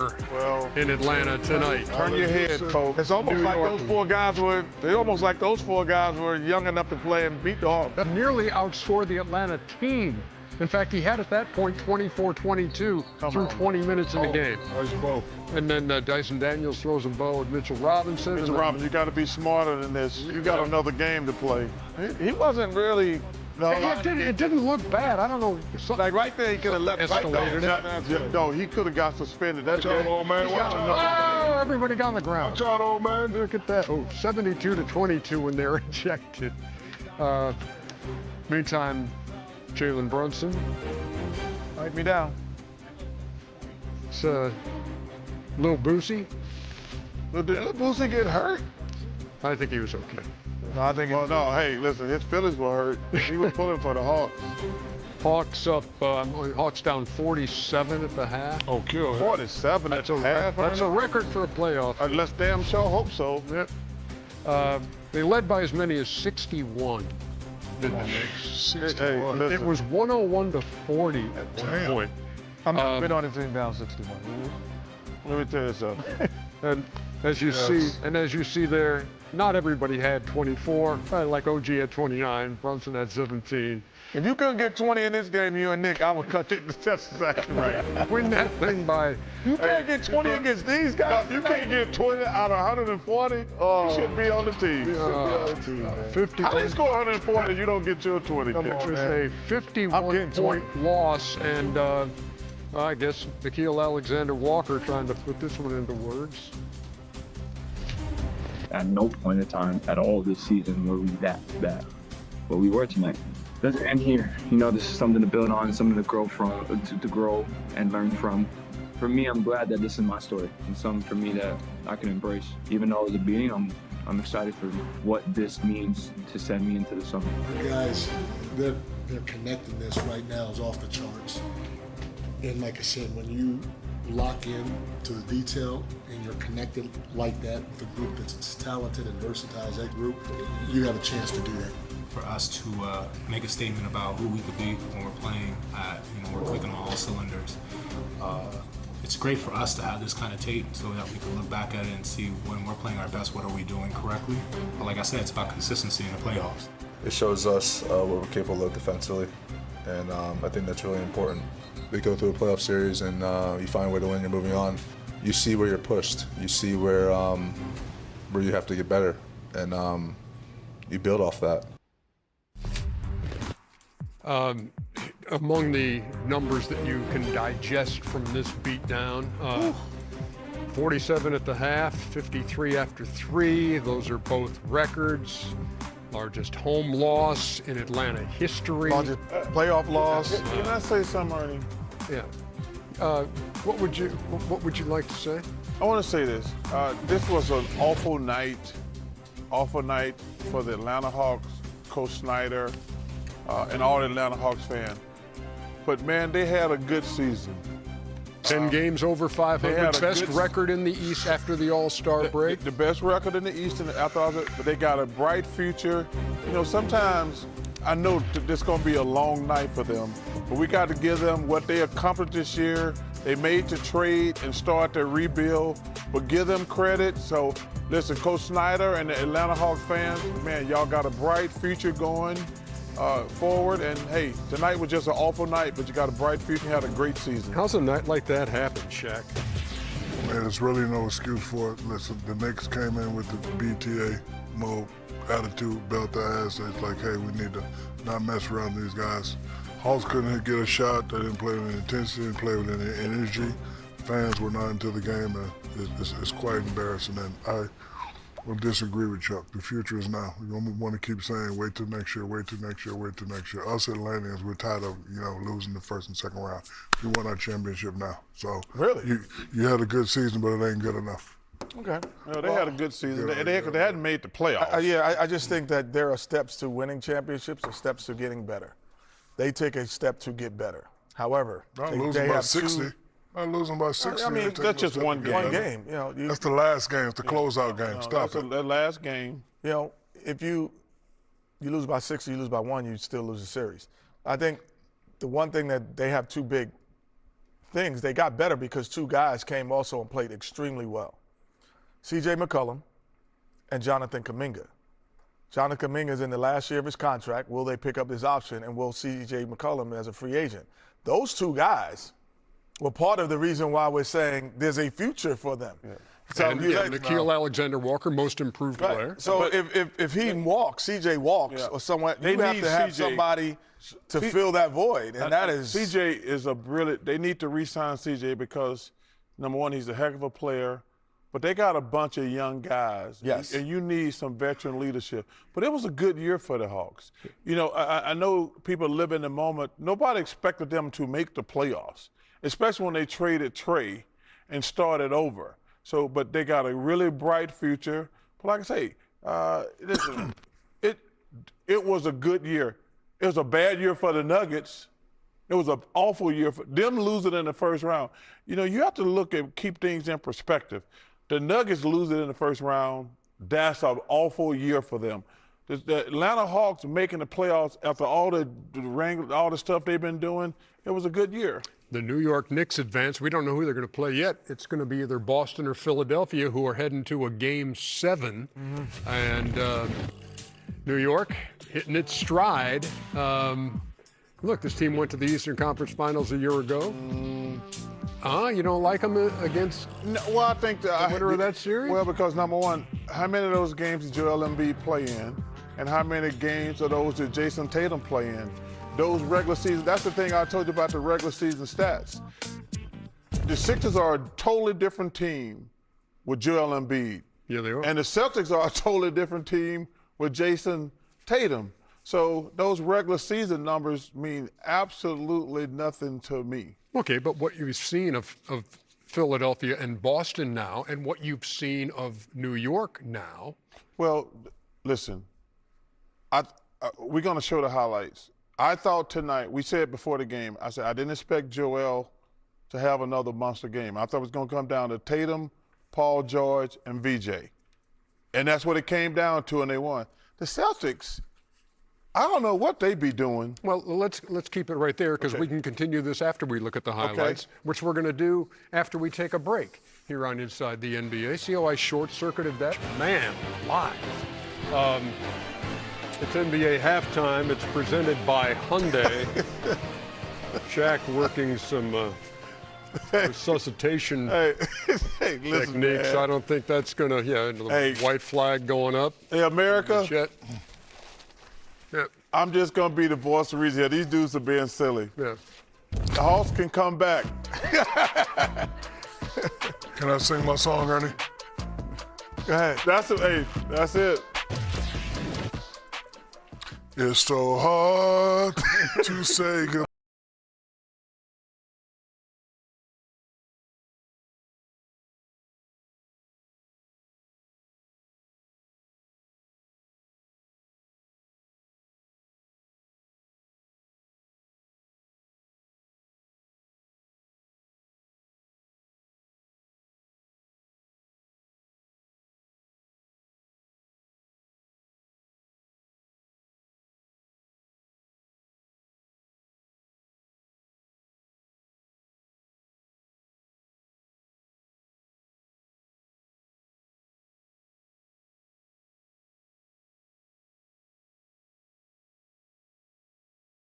Walker in Atlanta tonight. Turn your head, folks. It's almost like those four guys were young enough to play and beat the Hawks. That nearly outscored the Atlanta team. In fact, he had at that point 24-22 through 20 minutes in the game. And then Dyson Daniels throws a bow at Mitchell Robinson. Mitchell Robinson, you got to be smarter than this. You got another game to play. He wasn't really. No, it didn't look bad. I don't know. Like right there, he could have left. No, he could have got suspended. That's all, old man. Oh, everybody got on the ground. Watch out, old man. Look at that. Oh, 72-22 when they're ejected. Meantime, Jalen Brunson. Write me down. It's Lil Boosie. Did Lil Boosie get hurt? I think he was okay. No, I think. Well, no. Hey, listen, his feelings were hurt. He was pulling for the Hawks. Hawks up. Hawks down 47 at the half. Oh, kill 47 at the half. That's a record for a playoff. Let's damn sure hope so. Yep. They led by as many as 61. Didn't the Knicks? 61. It was 101-40 at one point. I'm been on the team down 61. Let me tell you something. And as you see there, not everybody had 24. Like OG had 29, Brunson had 17. If you couldn't get 20 in this game, you and Nick, I would cut it. That's exactly right. Win that thing by. You can't get 20 against these guys. You can't get 20 out of 140. You should be on the team. 50. How do you score 140 you don't get your 20? It was a 51-point loss, and I guess Nickeil Alexander-Walker trying to put this one into words. At no point in time at all this season were we that bad, but we were tonight. Doesn't end here. You know, this is something to build on, something to grow from, to grow and learn from. For me, I'm glad that this is my story and something for me that I can embrace. Even though it was a beating, I'm excited for what this means to send me into the summer. The guys, their connectedness right now is off the charts. And like I said, when you lock in to the detail and you're connected like that with a group that's as talented and versatile as that group, you have a chance to do that. For us to make a statement about who we could be when we're playing, we're clicking on all cylinders. It's great for us to have this kind of tape so that we can look back at it and see when we're playing our best, what are we doing correctly. But like I said, it's about consistency in the playoffs. It shows us what we're capable of defensively, and I think that's really important. We go through a playoff series and you find a way to win, you're moving on. You see where you're pushed. You see where you have to get better, and you build off that. Among the numbers that you can digest from this beatdown, 47 at the half, 53 after 3. Those are both records. Largest home loss in Atlanta history. Largest playoff loss. Can I say something, Ernie? Yeah. What would you like to say? I want to say this. This was an awful night for the Atlanta Hawks, Coach Snyder, and all the Atlanta Hawks fans. But man, they had a good season. 10 games over 500, best record in the East after the All-Star break. The best record in the East but they got a bright future. You know, sometimes I know this is going to be a long night for them, but we got to give them what they accomplished this year. They made the trade and start their rebuild, but give them credit. So listen, Coach Snyder and the Atlanta Hawks fans, man, y'all got a bright future going forward. And hey, tonight was just an awful night, but you got a bright future and had a great season. How's a night like that happen, Shaq? Man, there's really no excuse for it. Listen, the Knicks came in with the BTA mode attitude, belt their ass. It's like, hey, we need to not mess around with these guys. Hawks couldn't get a shot. They didn't play with any intensity, didn't play with any energy. Fans were not into the game, and it's quite embarrassing. And I will disagree with Chuck. The future is now. We want to keep saying, wait till next year, wait till next year, wait till next year. Us Atlanteans, we're tired of losing the first and second round. We want our championship now. So really, you had a good season, but it ain't good enough. Okay. Well, they had a good season. They hadn't made the playoffs. I just think that there are steps to winning championships and steps to getting better. They take a step to get better. However, not losing by 60. Not losing by 60. I mean, that's just one game. One game. That's the last game. It's the closeout game. Stop it. The last game. If you lose by 60, you lose by 1, you still lose the series. I think the one thing that they have two big things. They got better because two guys came also and played extremely well. C.J. McCollum and Jonathan Kuminga. Jonathan Kuminga is in the last year of his contract. Will they pick up his option, and will C.J. McCollum as a free agent? Those two guys were part of the reason why we're saying there's a future for them. Yeah. So and Nickeil Alexander-Walker, most improved player. So if he walks, CJ walks, or someone, you have to have somebody to fill that void, and that is CJ is a brilliant. They need to re-sign CJ because number one, he's a heck of a player, but they got a bunch of young guys. Yes, and you need some veteran leadership. But it was a good year for the Hawks. You know, I know people live in the moment. Nobody expected them to make the playoffs, especially when they traded Trey and started over. So, but they got a really bright future. But like I say, listen, it was a good year. It was a bad year for the Nuggets. It was an awful year for them losing in the first round. You know, you have to look at keep things in perspective. The Nuggets losing in the first round, that's an awful year for them. The Atlanta Hawks making the playoffs after all the stuff they've been doing, it was a good year. The New York Knicks advance. We don't know who they're going to play yet. It's going to be either Boston or Philadelphia, who are heading to a Game 7. Mm-hmm. And New York hitting its stride. Look, this team went to the Eastern Conference Finals a year ago. You don't like them against well, I think the winner of that series? Well, because number one, how many of those games did Joel Embiid play in? And how many games of those did Jason Tatum play in? Those regular season, that's the thing I told you about the regular season stats. The Sixers are a totally different team with Joel Embiid. Yeah, they are. And the Celtics are a totally different team with Jason Tatum. So those regular season numbers mean absolutely nothing to me. Okay, but what you've seen of Philadelphia and Boston now, and what you've seen of New York now. Well, listen, we're going to show the highlights. I thought tonight, we said before the game, I said I didn't expect Joel to have another monster game. I thought it was going to come down to Tatum, Paul George, and VJ. And that's what it came down to, and they won. The Celtics, I don't know what they be doing. Well, let's keep it right there because we can continue this after we look at the highlights, which we're going to do after we take a break here on Inside the NBA. See how I short-circuited that? Man, live. It's NBA halftime. It's presented by Hyundai. Shaq working some resuscitation techniques. Man. I don't think that's going to, white flag going up. Hey, America. Yeah. I'm just going to be the voice of reason here. These dudes are being silly. Yeah. The Hawks can come back. Can I sing my song, Ernie? Go ahead. That's it. It's so hard to say goodbye.